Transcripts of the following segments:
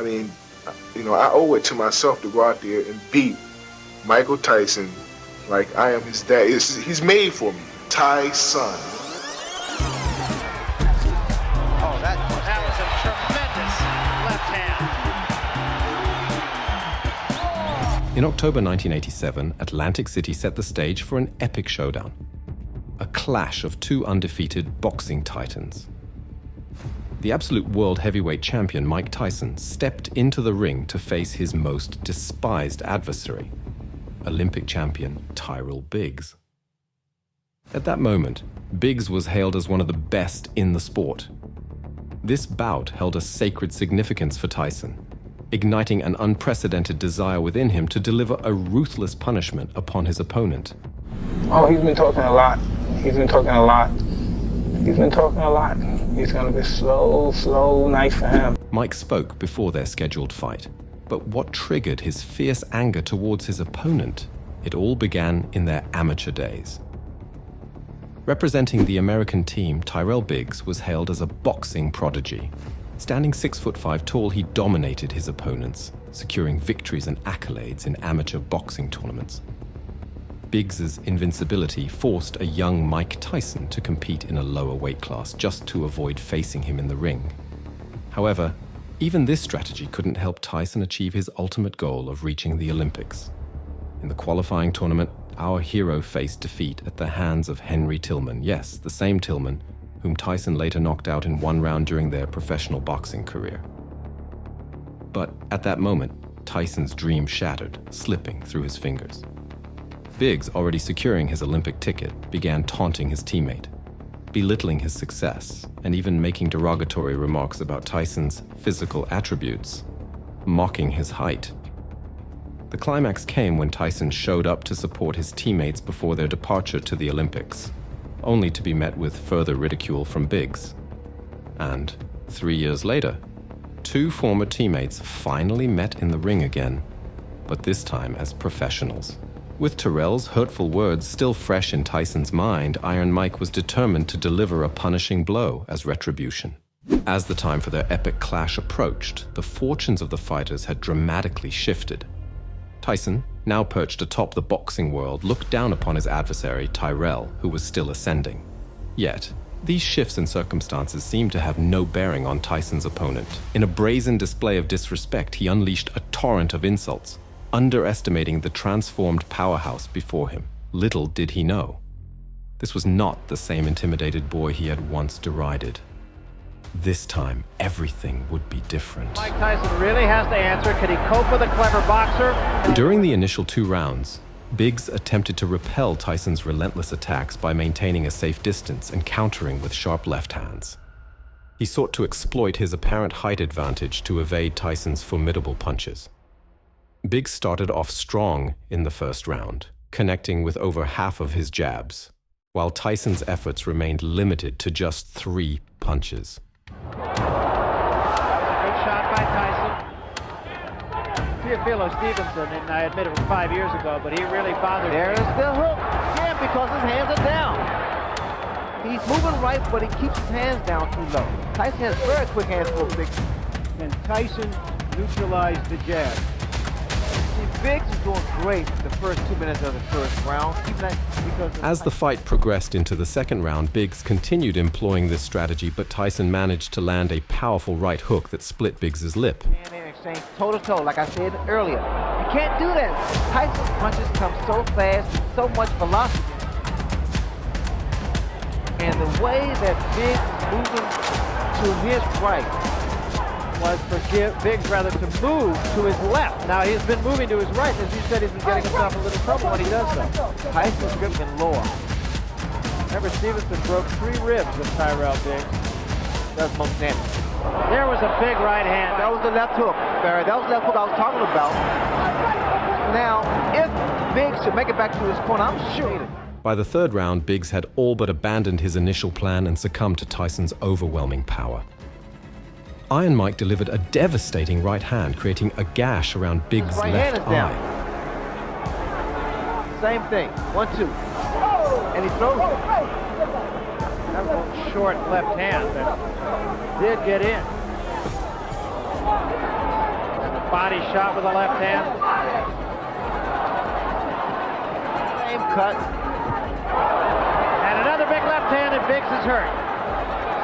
I mean, I owe it to myself to go out there and beat Michael Tyson like I am his dad. He's made for me. Tyson. Oh, that was a tremendous left hand. In October 1987, Atlantic City set the stage for an epic showdown. A clash of two undefeated boxing titans. The absolute world heavyweight champion Mike Tyson stepped into the ring to face his most despised adversary, Olympic champion Tyrell Biggs. At that moment, Biggs was hailed as one of the best in the sport. This bout held a sacred significance for Tyson, igniting an unprecedented desire within him to deliver a ruthless punishment upon his opponent. Oh, he's been talking a lot. He's gonna be slow, nice for him. Mike spoke before their scheduled fight, but what triggered his fierce anger towards his opponent? It all began in their amateur days. Representing the American team, Tyrell Biggs was hailed as a boxing prodigy. Standing 6'5" tall, he dominated his opponents, securing victories and accolades in amateur boxing tournaments. Biggs's invincibility forced a young Mike Tyson to compete in a lower weight class just to avoid facing him in the ring. However, even this strategy couldn't help Tyson achieve his ultimate goal of reaching the Olympics. In the qualifying tournament, our hero faced defeat at the hands of Henry Tillman. Yes, the same Tillman whom Tyson later knocked out in one round during their professional boxing career. But at that moment, Tyson's dream shattered, slipping through his fingers. Biggs, already securing his Olympic ticket, began taunting his teammate, belittling his success, and even making derogatory remarks about Tyson's physical attributes, mocking his height. The climax came when Tyson showed up to support his teammates before their departure to the Olympics, only to be met with further ridicule from Biggs. And 3 years later, two former teammates finally met in the ring again, but this time as professionals. With Tyrell's hurtful words still fresh in Tyson's mind, Iron Mike was determined to deliver a punishing blow as retribution. As the time for their epic clash approached, the fortunes of the fighters had dramatically shifted. Tyson, now perched atop the boxing world, looked down upon his adversary, Tyrell, who was still ascending. Yet, these shifts in circumstances seemed to have no bearing on Tyson's opponent. In a brazen display of disrespect, he unleashed a torrent of insults, underestimating the transformed powerhouse before him. Little did he know, this was not the same intimidated boy he had once derided. This time, everything would be different. Mike Tyson really has to answer. Could he cope with a clever boxer? During the initial 2 rounds, Biggs attempted to repel Tyson's relentless attacks by maintaining a safe distance and countering with sharp left hands. He sought to exploit his apparent height advantage to evade Tyson's formidable punches. Biggs started off strong in the first round, connecting with over half of his jabs, while Tyson's efforts remained limited to just 3 punches. Good shot by Tyson. Teofilo Stevenson, and I admit it was 5 years ago, but he really bothered. There's the hook. Yeah, because his hands are down. He's moving right, but he keeps his hands down too low. Tyson has very quick hands for Biggs. And Tyson neutralized the jab. Biggs is doing great the first 2 minutes of the first round. As the fight progressed into the second round, Biggs continued employing this strategy, but Tyson managed to land a powerful right hook that split Biggs's lip. And exchange toe-to-toe, like I said earlier. You can't do that. Tyson's punches come so fast, so much velocity. And the way that Biggs moving to his right was for Biggs rather to move to his left. Now he's been moving to his right, as you said, he's been getting himself a little trouble when he does so. Tyson's grip and lower. Remember, Stevenson broke 3 ribs of Tyrell Biggs. That's most damage. There was a big right hand. That was the left hook, Barry. That was the left hook I was talking about. Now, if Biggs should make it back to his corner, I'm sure. By the third round, Biggs had all but abandoned his initial plan and succumbed to Tyson's overwhelming power. Iron Mike delivered a devastating right hand, creating a gash around Biggs' left eye. Same thing. 1-2. And he throws it. That was a short left hand that did get in. Body shot with the left hand. Same cut. And another big left hand, and Biggs is hurt.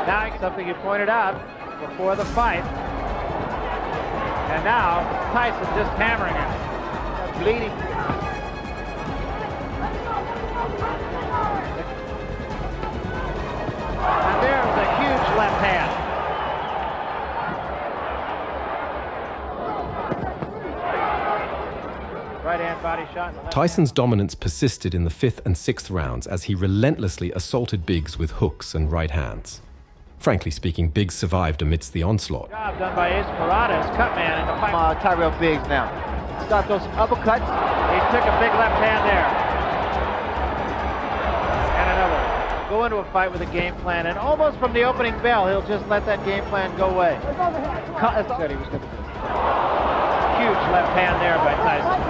Now, something you pointed out before the fight. And now, Tyson just hammering him. Bleeding. And there's a huge left hand. Right hand body shot. Tyson's dominance persisted in the 5th and 6th rounds as he relentlessly assaulted Biggs with hooks and right hands. Frankly speaking, Biggs survived amidst the onslaught. Job done by Ace Parada, his cut man in the fight. Tyrell Biggs now. Start those uppercuts. He took a big left hand there. And another. Go into a fight with a game plan, and almost from the opening bell, he'll just let that game plan go away. Said he was going to. Huge left hand there by Tyson.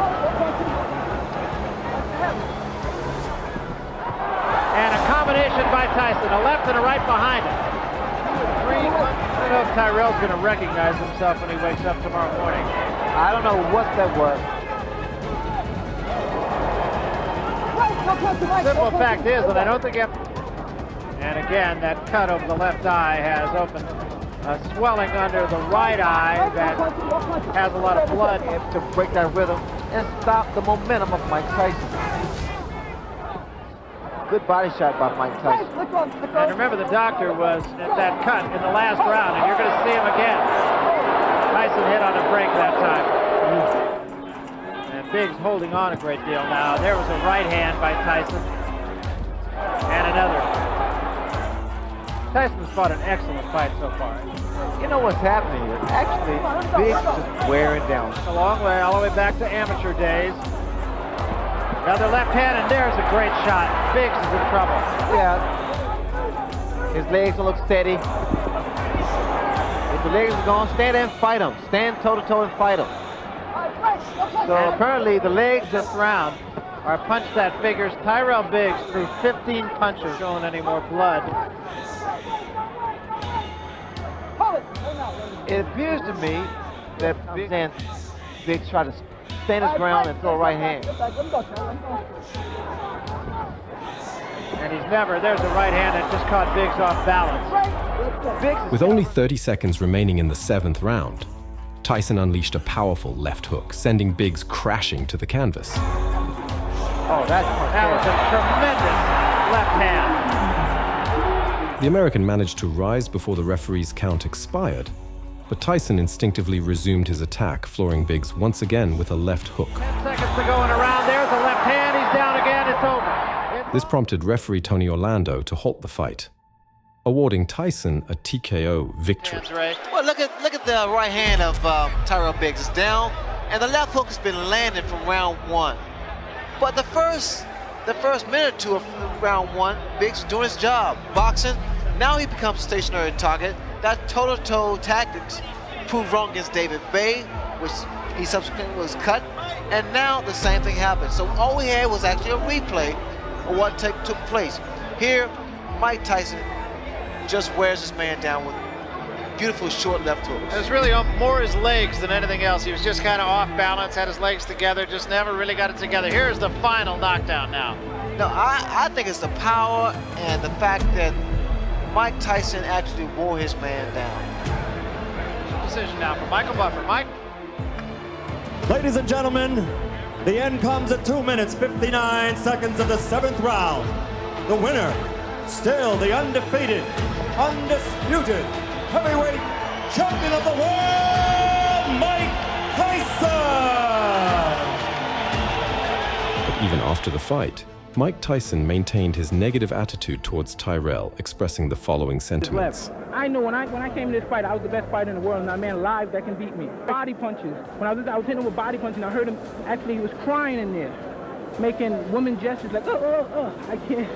And a combination by Tyson, a left and a right behind him. I don't know if Tyrell's going to recognize himself when he wakes up tomorrow morning. I don't know what that was. The simple fact is that I don't think and again, that cut over the left eye has opened a swelling under the right eye that has a lot of blood. To break that rhythm and stop the momentum of Mike Tyson. Good body shot by Mike Tyson. And remember, the doctor was at that cut in the last round, and you're going to see him again. Tyson hit on a break that time. And Biggs holding on a great deal now. There was a right hand by Tyson. And another. Tyson's fought an excellent fight so far. You know what's happening here? Actually, Biggs is wearing down. A long way, all the way back to amateur days. Another left hand, and there's a great shot. Biggs is in trouble. Yeah. His legs don't look steady. If the legs are gone, stand there and fight him. Stand toe-to-toe and fight him. So apparently the legs this round are punch that figures. Tyrell Biggs threw 15 punches, showing any more blood. It appears to me that Biggs tried to stand his ground and throw a right hand. And he's never, there's a right hand that just caught Biggs off balance. With only 30 seconds remaining in the 7th round, Tyson unleashed a powerful left hook, sending Biggs crashing to the canvas. Oh, that was a tremendous left hand. The American managed to rise before the referee's count expired, but Tyson instinctively resumed his attack, flooring Biggs once again with a left hook. 10 seconds to go and around. There's a left hand. He's down again. It's over. This prompted referee Tony Orlando to halt the fight, awarding Tyson a TKO victory. Well, look at the right hand of Tyrell Biggs. It's down, and the left hook has been landing from round 1. But the first minute or two of round 1, Biggs is doing his job, boxing. Now he becomes a stationary target. That toe-to-toe tactics proved wrong against David Bay, which he subsequently was cut, and now the same thing happened. So all we had was actually a replay of what took place. Here, Mike Tyson just wears this man down with beautiful short left hooks. It was really more his legs than anything else. He was just kind of off balance, had his legs together, just never really got it together. Here's the final knockdown now. No, I think it's the power and the fact that Mike Tyson actually wore his man down. Decision now for Michael Buffer. Mike? Ladies and gentlemen, the end comes at 2 minutes, 59 seconds of the 7th round. The winner, still the undefeated, undisputed heavyweight champion of the world, Mike Tyson! But even after the fight, Mike Tyson maintained his negative attitude towards Tyrell, expressing the following sentiments. I know when I came to this fight, I was the best fighter in the world, and a man live that can beat me. Body punches. When I was hitting him with body punches, and I heard him, actually he was crying in there, making woman gestures like, I can't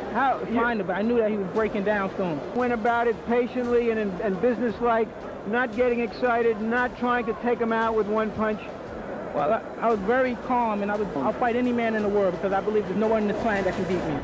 find it, but I knew that he was breaking down soon. Went about it patiently and businesslike, not getting excited, not trying to take him out with one punch. Well, I was very calm, and I'll fight any man in the world because I believe there's no one in this planet that can beat me.